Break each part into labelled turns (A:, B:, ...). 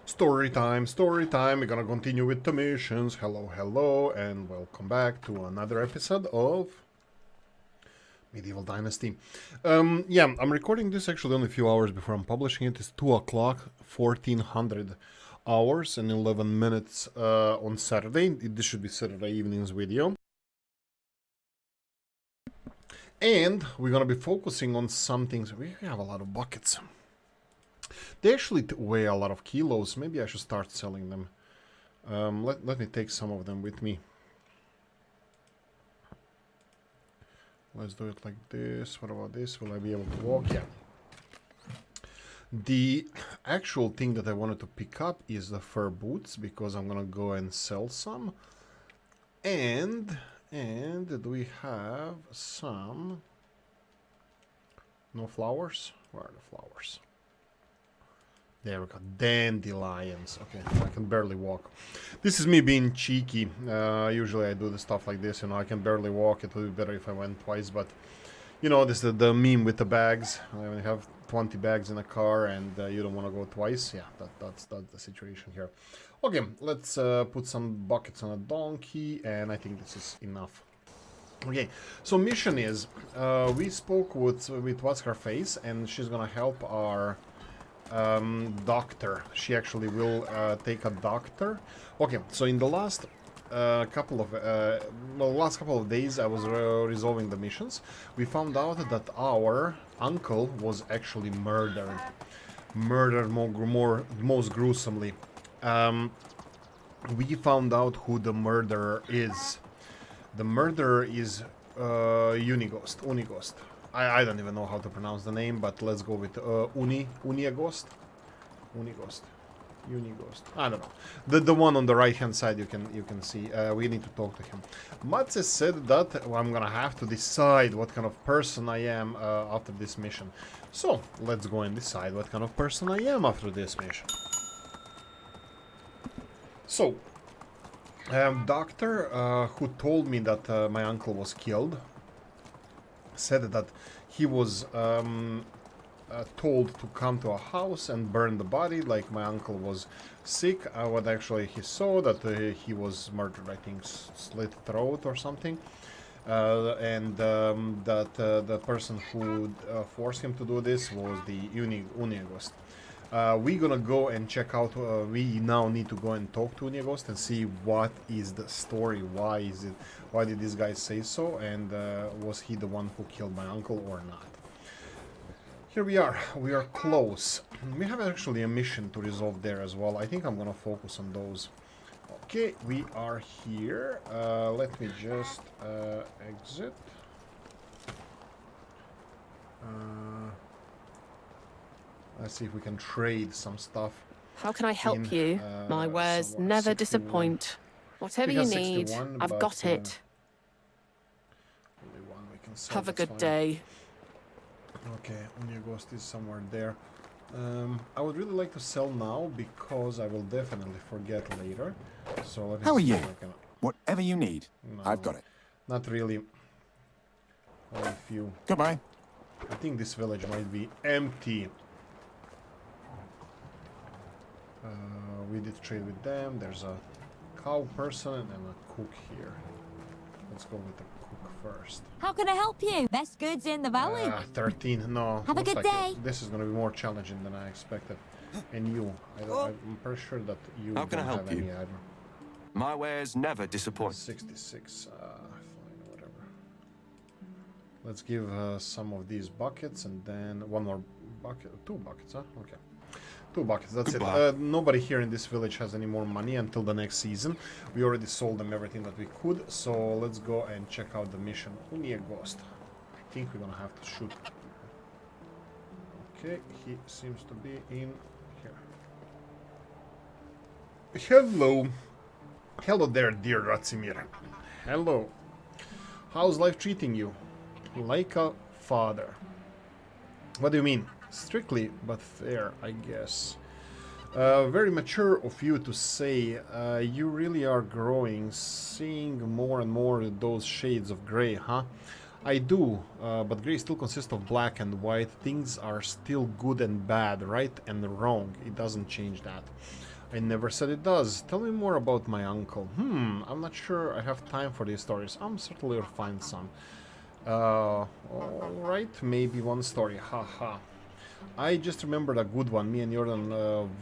A: Story time, we're gonna continue with the missions. Hello, and welcome back to another episode of Medieval Dynasty. Yeah, I'm recording this actually only a few hours before I'm publishing it. It's 2 o'clock, 1400 hours and 11 minutes on Saturday. This should be Saturday evening's video. And we're gonna be focusing on some things. We have a lot of buckets. They actually weigh a lot of kilos. Maybe I should start selling them. Let me take some of them with me. Let's do it like this. What about this? Will I be able to walk? Yeah. The actual thing that I wanted to pick up is the fur boots, because I'm gonna go and sell some. And do we have some? No flowers? Where are the flowers? There we go, dandelions. Okay, I can barely walk. This is me being cheeky. Usually I do the stuff like this, you know, I can barely walk. It would be better if I went twice, but, you know, this is the meme with the bags. When you have 20 bags in a car and you don't want to go twice. Yeah, that's the situation here. Okay, let's put some buckets on a donkey, and I think this is enough. Okay, so mission is, we spoke with What's Her Face, and she's gonna help our doctor. She actually will take a doctor. Okay, so in the last couple of days I was resolving the missions. We found out that our uncle was actually murdered most gruesomely. We found out who the murderer is. The murderer is Unigost. I don't even know how to pronounce the name, but let's go with Unigost. I don't know. The one on the right hand side you can see. We need to talk to him. Matze said that I'm gonna have to decide what kind of person I am after this mission. So let's go and decide what kind of person I am after this mission. So, doctor who told me that my uncle was killed said that he was told to come to a house and burn the body, like my uncle was sick. What actually he saw that he was murdered, I think slit throat or something, and that the person who forced him to do this was the Unigost. We're gonna go and check out, we now need to go and talk to Unigost and see what is the story, why did this guy say so, and was he the one who killed my uncle or not. Here we are close. We have actually a mission to resolve there as well. I think I'm gonna focus on those. Okay, we are here. Let me just exit. Let's see if we can trade some stuff.
B: How can I help you? My wares never disappoint. Whatever you need, I've got it.
A: Only one we can sell,
B: Have a
A: that's
B: good
A: fine.
B: day.
A: Okay, Unigost is somewhere there. I would really like to sell now, because I will definitely forget later. So let me
C: How are
A: see
C: you?
A: if I can...
C: Whatever you need,
A: No,
C: I've got it.
A: Not really. Only a few.
C: Goodbye.
A: I think this village might be empty. We did trade with them. There's a cow person and a cook here. Let's go with the cook first.
D: How can I help you? Best goods in the valley.
A: 13. No.
D: Have a
A: looks
D: good
A: like
D: day.
A: This is going to be more challenging than I expected. And you. I'm pretty sure that you
E: How can
A: don't
E: I help
A: have any
E: you?
A: either.
E: My wares never disappoint.
A: 66. Fine, whatever. Let's give some of these buckets, and then one more bucket. 2 buckets, huh? Okay. 2 buckets, that's it. Nobody here in this village has any more money until the next season. We already sold them everything that we could, so let's go and check out the mission. Unigost. I think we're gonna have to shoot. Okay, he seems to be in here. Hello. Hello there, dear Ratsimir. Hello. How's life treating you? Like a father. What do you mean? Strictly but fair, I guess. Very mature of you to say. You really are growing, seeing more and more those shades of grey, huh? I do, but grey still consists of black and white. Things are still good and bad, right and wrong. It doesn't change that. I never said it does. Tell me more about my uncle. I'm not sure I have time for these stories. I'm certainly your fine son. Alright, maybe one story. Haha. I just remembered a good one. Me and Jordan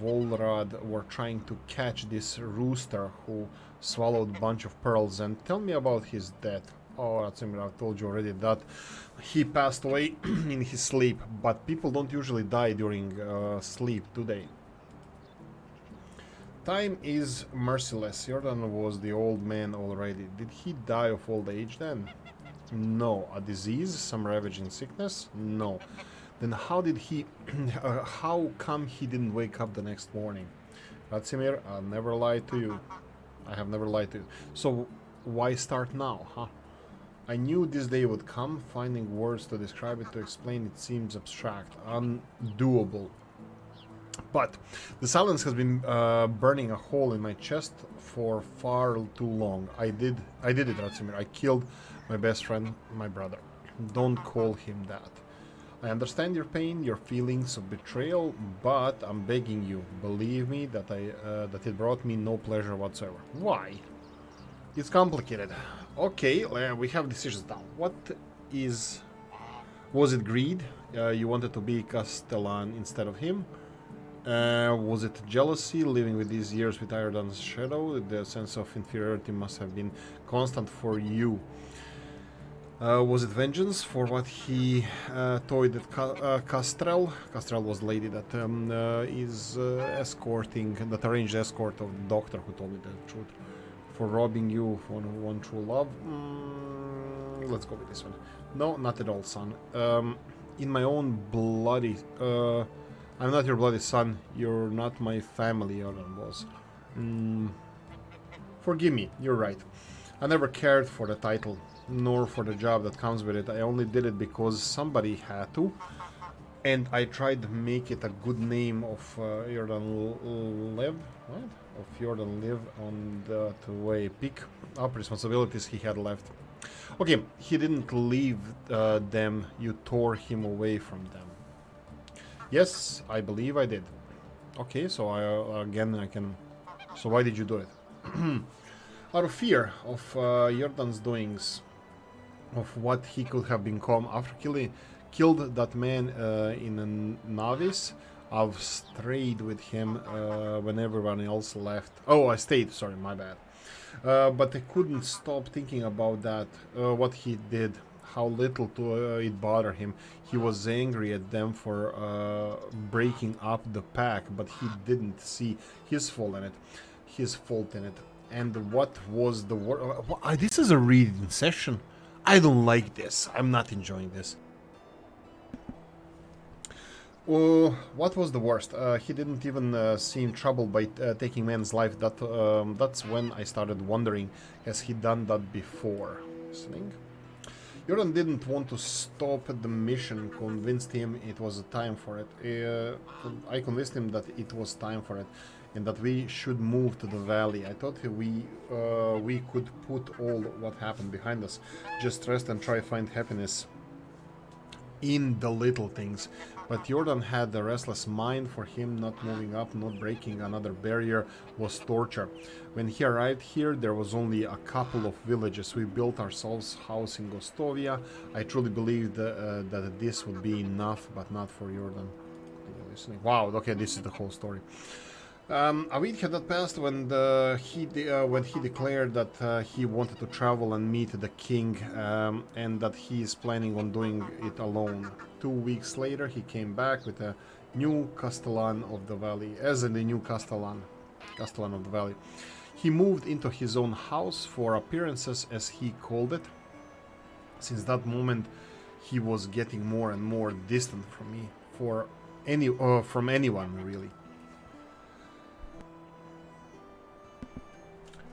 A: Volrad were trying to catch this rooster who swallowed a bunch of pearls. And tell me about his death. Oh, that's I told you already that he passed away in his sleep. But people don't usually die during sleep, do they? Time is merciless. Jordan was the old man already. Did he die of old age then? No. A disease? Some ravaging sickness? No. Then how did he... how come he didn't wake up the next morning? Ratsimir, I'll never lie to you. I have never lied to you. So, why start now, huh? I knew this day would come. Finding words to describe it, to explain it seems abstract, undoable. But the silence has been burning a hole in my chest for far too long. I did it, Ratsimir. I killed my best friend, my brother. Don't call him that. I understand your pain, your feelings of betrayal, but I'm begging you, believe me that that it brought me no pleasure whatsoever. Why? It's complicated. Okay, we have decisions now. What is... Was it greed? You wanted to be Castellan instead of him? Was it jealousy, living with these years with Ireland's shadow? The sense of inferiority must have been constant for you. Was it vengeance for what he toyed at Castrel? Castrel was the lady that is escorting, that arranged the escort of the doctor who told me the truth. For robbing you for one true love? Let's go with this one. No, not at all, son. In my own bloody... I'm not your bloody son. You're not my family, Jordan was. Forgive me, you're right. I never cared for the title, nor for the job that comes with it. I only did it because somebody had to. And I tried to make it a good name of Jordan Live. What? Of Jordan Live on that way. Pick up responsibilities he had left. Okay, he didn't leave them. You tore him away from them. Yes, I believe I did. Okay, so I can... So why did you do it? Out of fear of Jordan's doings, of what he could have become after killed that man in a novice. I've strayed with him when everyone else left. Oh, I stayed, sorry, my bad. But I couldn't stop thinking about that, what he did. How little it bothered him. He was angry at them for breaking up the pack, but he didn't see his fault in it. And what was the word? This is a reading session. I don't like this. I'm not enjoying this. What was the worst? He didn't even seem troubled by taking man's life. That's when I started wondering, has he done that before? Listening. Jordan didn't want to stop the mission, convinced him it was time for it. I convinced him that it was time for it and that we should move to the valley. I thought we could put all what happened behind us, just rest and try to find happiness in the little things. But Jordan had a restless mind. For him, not moving up, not breaking another barrier was torture. When he arrived here, there was only a couple of villages. We built ourselves a house in Gostovia. I truly believed that this would be enough, but not for Jordan. Wow, okay, this is the whole story. A week had not passed when he declared that he wanted to travel and meet the king, and that he is planning on doing it alone. 2 weeks later, he came back with a new Castellan of the Valley, Castellan of the Valley. He moved into his own house for appearances, as he called it. Since that moment, he was getting more and more distant from me, from anyone really.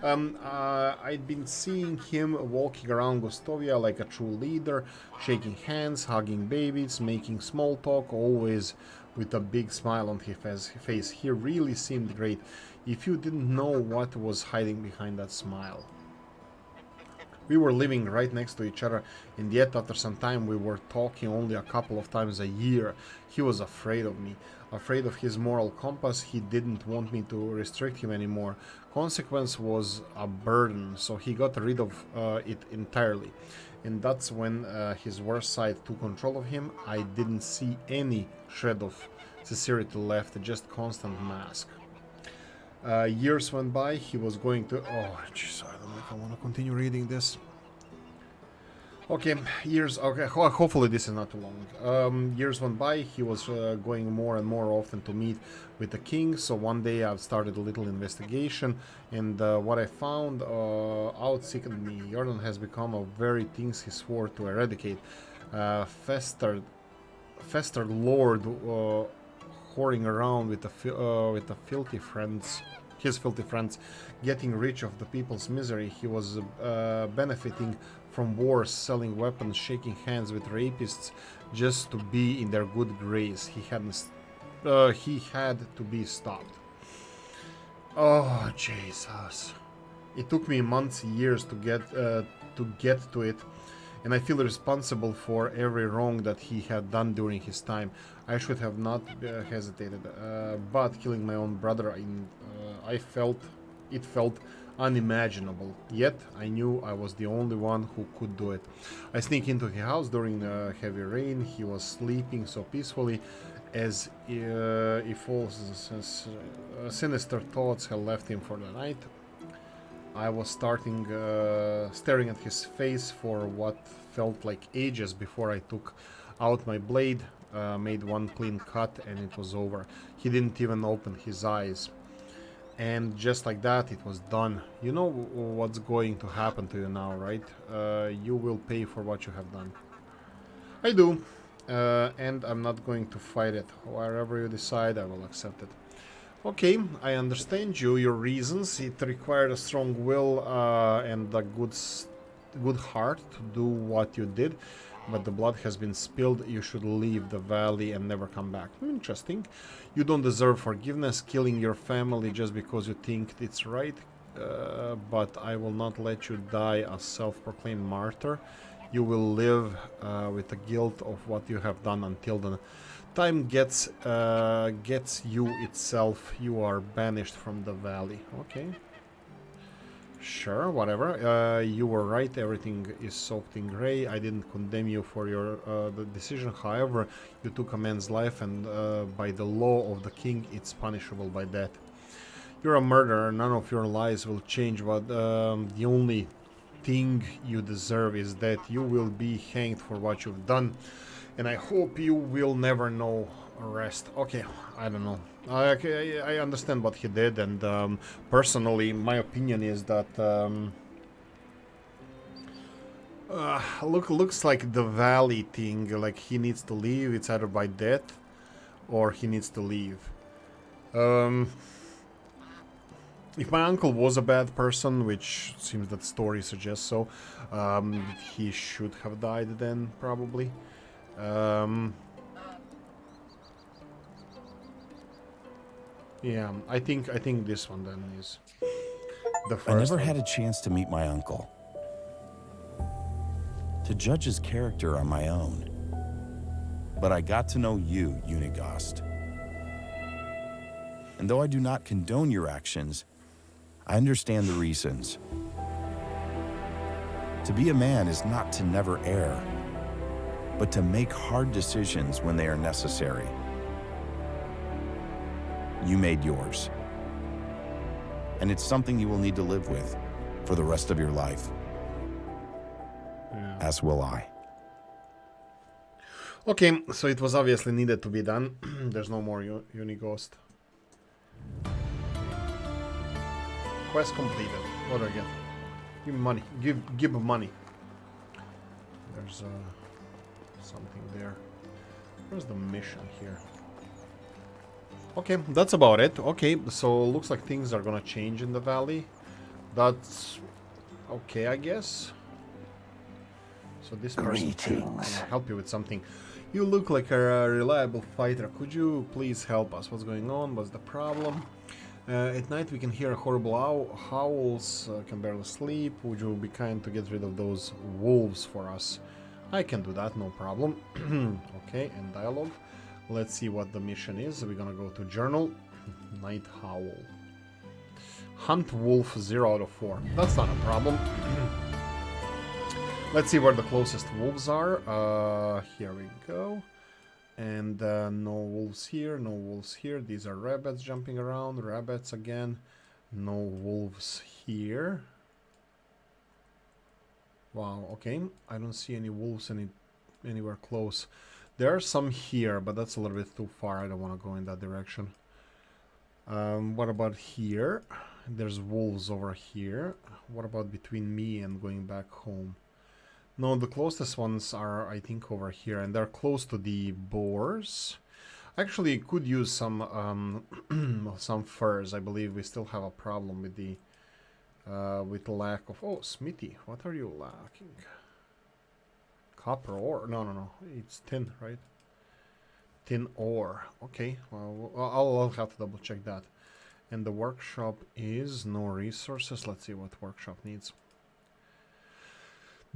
A: I'd been seeing him walking around Gostovia like a true leader, shaking hands, hugging babies, making small talk, always with a big smile on his face. He really seemed great, if you didn't know what was hiding behind that smile. We were living right next to each other, and yet after some time we were talking only a couple of times a year. He was afraid of me, afraid of his moral compass. He didn't want me to restrict him anymore. Consequence was a burden, so he got rid of it entirely. And that's when his worst side took control of him. I didn't see any shred of sincerity left, just constant mask. Years went by, he was going to... Oh, jeez, I don't know if I want to continue reading this. Okay, years... Okay, hopefully this is not too long. Years went by, he was going more and more often to meet with the king, so one day I've started a little investigation, and what I found out sickened me. Jordan has become a very things he swore to eradicate. Festered lord whoring around with the filthy friends, his filthy friends, getting rich of the people's misery. He was benefiting from wars, selling weapons, shaking hands with rapists just to be in their good grace. He had to be stopped. Oh Jesus! It took me months, years to get to it, and I feel responsible for every wrong that he had done during his time. I should have not hesitated, but killing my own brother, it felt unimaginable. Yet I knew I was the only one who could do it. I sneaked into his house during the heavy rain. He was sleeping so peacefully, as if all sinister thoughts had left him for the night. I was staring at his face for what felt like ages before I took out my blade, made one clean cut, and it was over. He didn't even open his eyes. And just like that, it was done. You know what's going to happen to you now, right? You will pay for what you have done. I do. And I'm not going to fight it. Wherever you decide, I will accept it. Okay, I understand your reasons. It required a strong will and a good heart to do what you did, but the blood has been spilled. You should leave the valley and never come back. Interesting. You don't deserve forgiveness, killing your family just because you think it's right, but I will not let you die a self-proclaimed martyr. You will live with the guilt of what you have done until the time gets you itself. You are banished from the valley. Okay. Sure, whatever. You were right. Everything is soaked in gray. I didn't condemn you for your the decision. However, you took a man's life, and by the law of the king, it's punishable by death. You're a murderer. None of your lies will change. But the only thing you deserve is that you will be hanged for what you've done. And I hope you will never know rest. Okay, I don't know. I understand what he did, and personally, my opinion is that looks like the valley thing. Like he needs to leave. It's either by death, or he needs to leave. If my uncle was a bad person, which seems that story suggests so, he should have died then, probably. Yeah, I think this one then is the first.
C: I never
A: one.
C: had a chance to meet my uncle, to judge his character on my own. But I got to know you, Unigast. And though I do not condone your actions, I understand the reasons. To be a man is not to never err, but to make hard decisions when they are necessary. You made yours. And it's something you will need to live with for the rest of your life.
A: Yeah.
C: As will I.
A: Okay, so it was obviously needed to be done. There's no more Unighost. Quest completed. What do I get? Give me money. Give me money. There's something there. Where's the mission here? Okay, that's about it. Okay, so looks like things are gonna change in the valley. That's okay, I guess. So this person can help you with something. You look like a reliable fighter. Could you please help us? What's going on? What's the problem? At night we can hear horrible howls, can barely sleep. Would you be kind to get rid of those wolves for us? I can do that, no problem. Okay, and dialogue. Let's see what the mission is. We're gonna go to journal. Night howl. Hunt wolf 0 out of 4. That's not a problem. Let's see where the closest wolves are. Here we go. And no wolves here, no wolves here. These are rabbits jumping around. Rabbits again. No wolves here. Wow, okay. I don't see any wolves anywhere close. There are some here, but that's a little bit too far. I don't want to go in that direction. What about here? There's wolves over here. What about between me and going back home? No, the closest ones are, I think, over here, and they're close to the boars. Actually, could use some some furs. I believe we still have a problem with the lack of. Oh, Smithy, what are you lacking? Copper ore? No. It's tin, right? Tin ore. Okay. Well, I'll have to double check that. And the workshop is no resources. Let's see what workshop needs.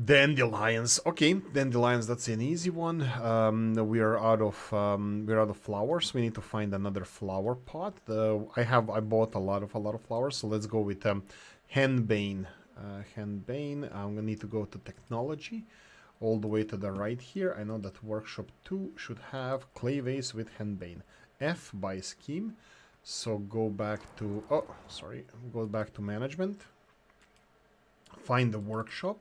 A: Dandelions. Okay, dandelions. That's an easy one. We are out of flowers. We need to find another flower pot. I bought a lot of flowers. So let's go with henbane. Henbane. I'm gonna need to go to technology, all the way to the right here. I know that workshop 2 should have clay vase with henbane. F by scheme. So go back to go back to management. Find the workshop.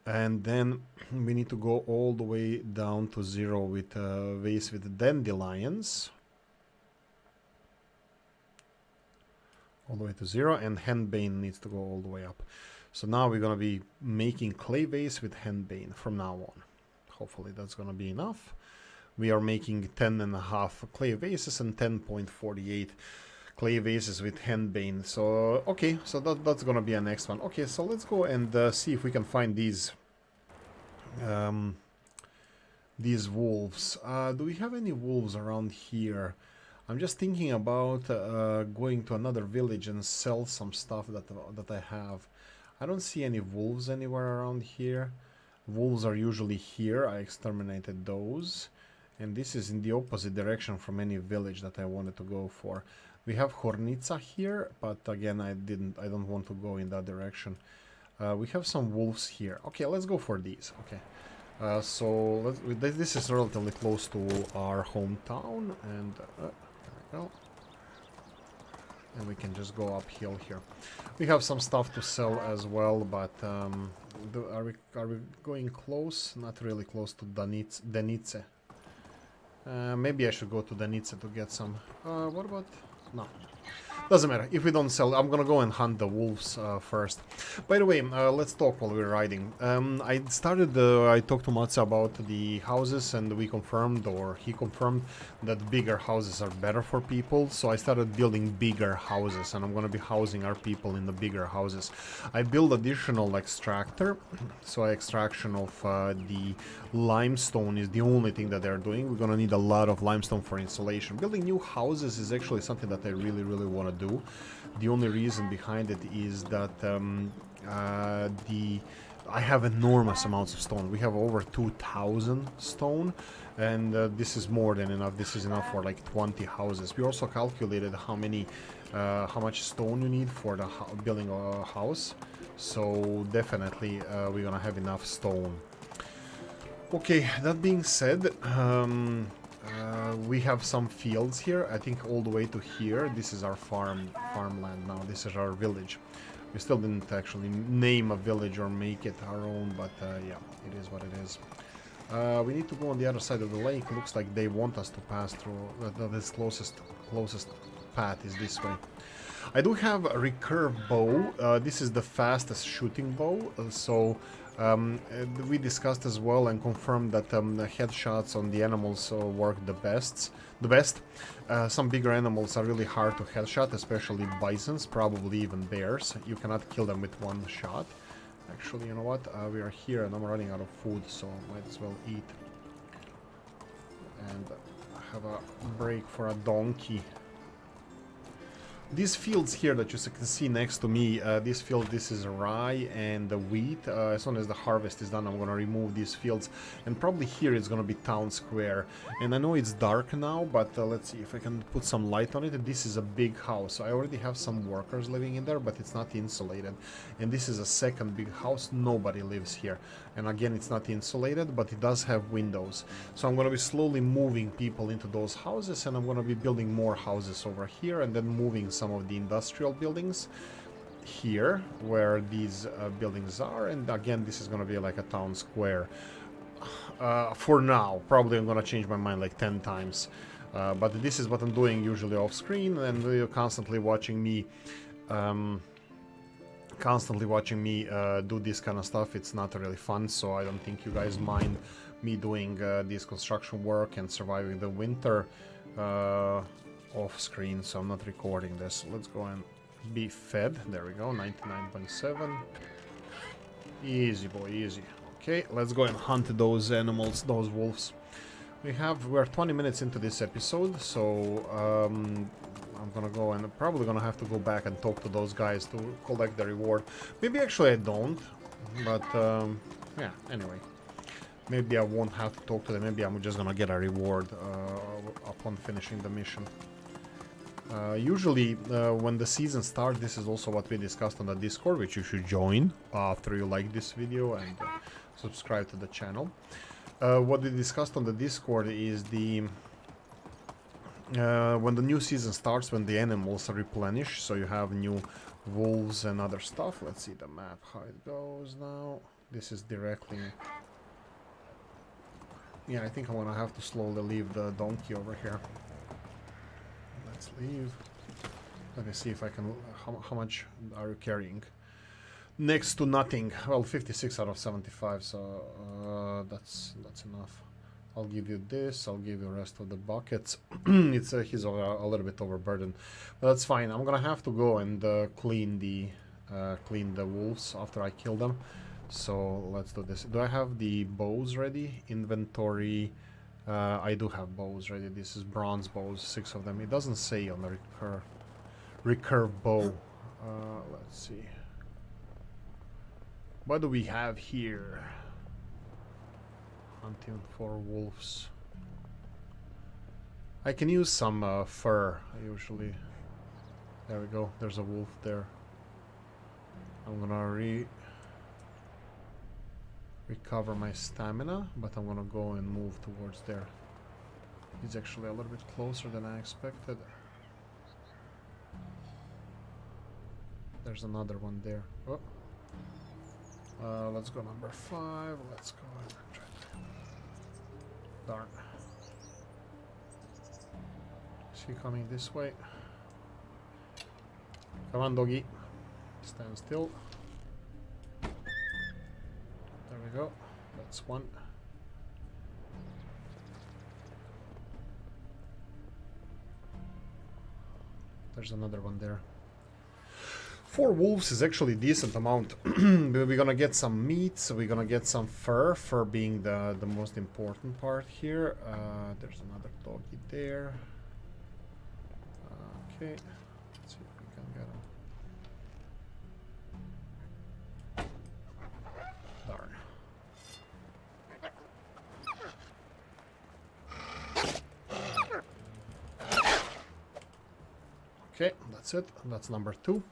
A: And then we need to go all the way down to 0 with vase with dandelions. All the way to 0, and henbane needs to go all the way up. So now we're going to be making clay vase with henbane from now on. Hopefully that's going to be enough. We are making 10.5 clay vases and 10.48 clay vases with henbane. So okay, so that's gonna be our next one. Okay, so let's go and see if we can find these wolves. Do we have any wolves around here? I'm just thinking about going to another village and sell some stuff that I have. I don't see any wolves anywhere around here. Wolves are usually here. I exterminated those, and this is in the opposite direction from any village that I wanted to go for. We have Hornica here, but again, I don't want to go in that direction. We have some wolves here. Okay, let's go for these. Okay, so this is relatively close to our hometown, and there we go. And we can just go uphill here. We have some stuff to sell as well, but are we going close? Not really close to Danice. Maybe I should go to Danice to get some. What about? No, doesn't matter. If we don't sell, I'm gonna go and hunt the wolves first. By the way, let's talk while we're riding. I talked to Matze about the houses, and we confirmed, or he confirmed, that bigger houses are better for people. So I started building bigger houses, and I'm gonna be housing our people in the bigger houses. I built additional extractor, so extraction of the limestone is the only thing that they're doing. We're gonna need a lot of limestone for insulation. Building new houses is actually something that I really want to do. The only reason behind it is that I have enormous amounts of stone. We have over 2,000 stone, and this is more than enough. This is enough for like 20 houses. We also calculated how much stone you need for the building a house. So definitely we're gonna have enough stone. Okay, that being said, we have some fields here. I think all the way to here. This is our farmland now. This is our village. We still didn't actually name a village or make it our own, but yeah, it is what it is. We need to go on the other side of the lake. Looks like they want us to pass through. This closest path is this way. I do have a recurve bow. This is the fastest shooting bow. We discussed as well and confirmed that the headshots on the animals work the best. Some bigger animals are really hard to headshot, especially bisons, probably even bears. You cannot kill them with one shot. Actually, you know what? We are here and I'm running out of food, so might as well eat. And have a break for a donkey. These fields here that you can see next to me, this field, this is rye and the wheat. As soon as the harvest is done, I'm gonna remove these fields, and probably here it's gonna be town square. And I know it's dark now, but let's see if I can put some light on it. This is a big house. I already have some workers living in there, but it's not insulated. And this is a second big house. Nobody lives here. And again, it's not insulated, but it does have windows. So I'm gonna be slowly moving people into those houses, and I'm gonna be building more houses over here, and then moving some of the industrial buildings here where these buildings are. And again, this is gonna be like a town square for now. Probably I'm gonna change my mind like 10 times, but this is what I'm doing usually off screen, and you're constantly watching me do this kind of stuff. It's not really fun, so I don't think you guys mind me doing this construction work and surviving the winter off screen, so I'm not recording this. Let's go and be fed. There we go, 99.7. Easy boy, easy. Okay, let's go and hunt those animals, those wolves. We're 20 minutes into this episode, so I'm gonna go and probably gonna have to go back and talk to those guys to collect the reward. Maybe actually I don't, but yeah, anyway. Maybe I won't have to talk to them. Maybe I'm just gonna get a reward upon finishing the mission. Usually, when the season starts, this is also what we discussed on the Discord, which you should join after you like this video and subscribe to the channel. What we discussed on the Discord is when the new season starts, when the animals are replenished, so you have new wolves and other stuff. Let's see the map, how it goes now. This is directly... Yeah, I think I'm gonna have to slowly leave the donkey over here. Let's leave. Let me see if I can... How much are you carrying? Next to nothing. Well, 56 out of 75, so that's enough. I'll give you this. I'll give you the rest of the buckets. He's a little bit overburdened, but that's fine. I'm gonna have to go and clean the wolves after I kill them. So let's do this. Do I have the bows ready? Inventory. I do have bows ready. This is bronze bows, 6 of them. It doesn't say on the recurve bow. Let's see. What do we have here? Hunting for wolves. I can use some fur, usually. There we go. There's a wolf there. I'm gonna recover my stamina, but I'm gonna go and move towards there. He's actually a little bit closer than I expected. There's another one there. Oh. Let's go number 5. Let's go and try to... Darn. Is he coming this way? Come on, doggy. Stand still. There we go. That's one. There's another one there. 4 wolves is actually a decent amount. We're gonna get some meat, so we're gonna get some fur, fur being the most important part here. There's another doggy there. Okay, let's see if we can get him. Darn. Okay, that's it. That's number 2.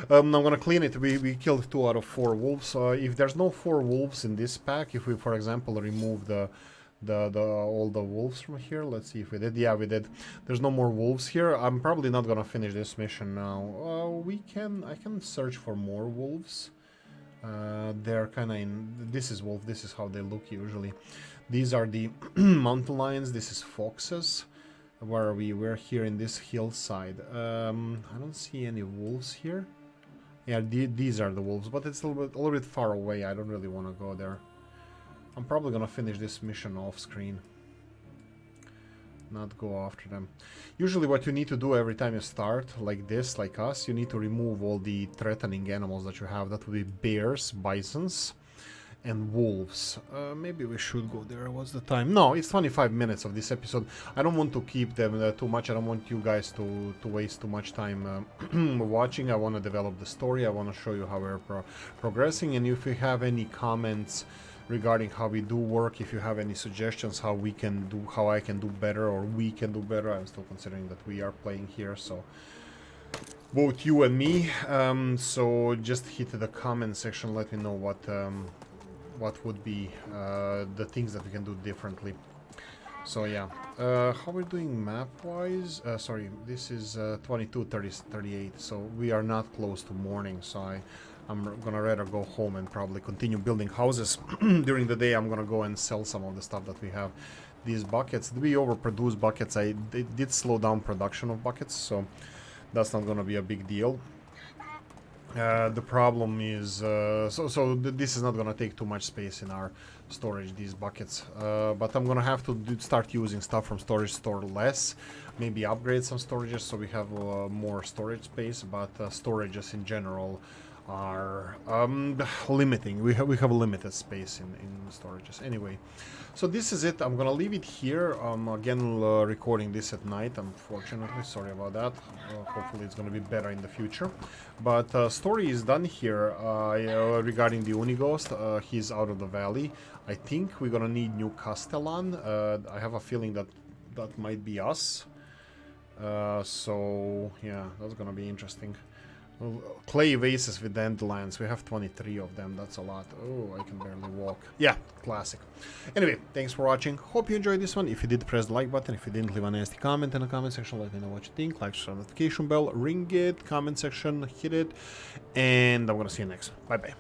A: I'm gonna clean it. We killed 2 out of 4 wolves. If there's no 4 wolves in this pack, if we, for example, remove all the wolves from here, let's see if we did. Yeah, we did. There's no more wolves here. I'm probably not gonna finish this mission now. I can search for more wolves. They're kind of in... This is wolf. This is how they look usually. These are the mountain lions. This is foxes. Where are we? We're here in this hillside. I don't see any wolves here. Yeah, these are the wolves, but it's a little bit far away. I don't really want to go there. I'm probably gonna finish this mission off screen, not go after them. Usually what you need to do every time you start like this, like us, you need to remove all the threatening animals that you have. That would be bears, bisons, and wolves. Maybe we should go there. What's the time? No, it's 25 minutes of this episode. I don't want to keep them too much. I don't want you guys to waste too much time watching. I want to develop the story. I want to show you how we're progressing. And if you have any comments regarding how we do work, if you have any suggestions how we can do, how I can do better, or we can do better, I'm still considering that we are playing here, so both you and me. So just hit the comment section, let me know what would be the things that we can do differently. So yeah, how we're doing map wise, sorry, this is 22, 30, 38, so we are not close to morning, so I'm gonna rather go home and probably continue building houses. During the day I'm gonna go and sell some of the stuff that we have. These buckets, we overproduce buckets. I did slow down production of buckets, so that's not gonna be a big deal. The problem is, this is not gonna take too much space in our storage, these buckets, but I'm gonna have to start using stuff from storage store less, maybe upgrade some storages so we have more storage space, but storages in general are limiting. We have limited space in storages. Anyway, so this is it. I'm gonna leave it here. Again, recording this at night, unfortunately. Sorry about that. Hopefully it's gonna be better in the future. But story is done here regarding the Unighost. He's out of the valley. I think we're gonna need new Castellan. I have a feeling that that might be us. So yeah, that's gonna be interesting. Clay vases with dandelions. We have 23 of them. That's a lot. Oh, I can barely walk. Yeah, classic. Anyway, thanks for watching. Hope you enjoyed this one. If you did, press the like button. If you didn't, leave a nasty comment in the comment section. Let me know what you think. Like, share, notification bell, ring it, comment section, hit it. And I'm gonna see you next. Bye bye.